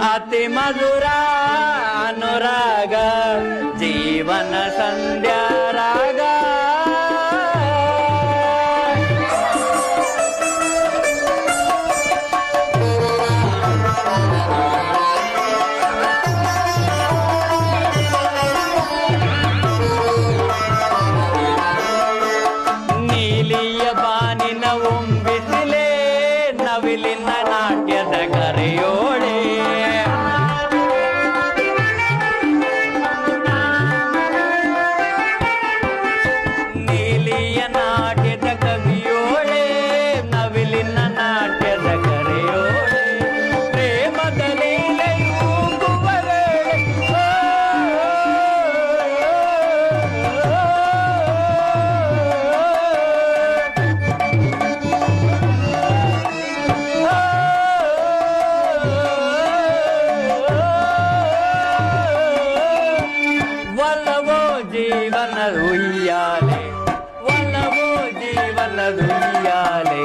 ಅತಿ ಮಧುರ ಅನುರಾಗ ಜೀವನ ಸಂಧ್ಯಾ ರಾಗ ನೀಲಿಯ ಬಾನಿನ ಒಂಬಿಸಿಲೇ ನವಿಲಿನ ನಾಟ್ಯದ ಕರೆಯೋಳೆ ನೀಲಿಯ ನಾಟ್ಯದ ಕವಿಯೋಳೆ ನವಿಲಿನ ನಾಟ್ಯದ ಕರೆಯೋಳೆ ಪ್ರೇಮದ ಲೀಲೆಯೂ ಕುವರೇಳೆ ಒಲವೋ ಜೀವನ ಉಯ್ಯಾಲೆ ಒಲವೋ ಜೀವನ ಉಯ್ಯಾಲೆ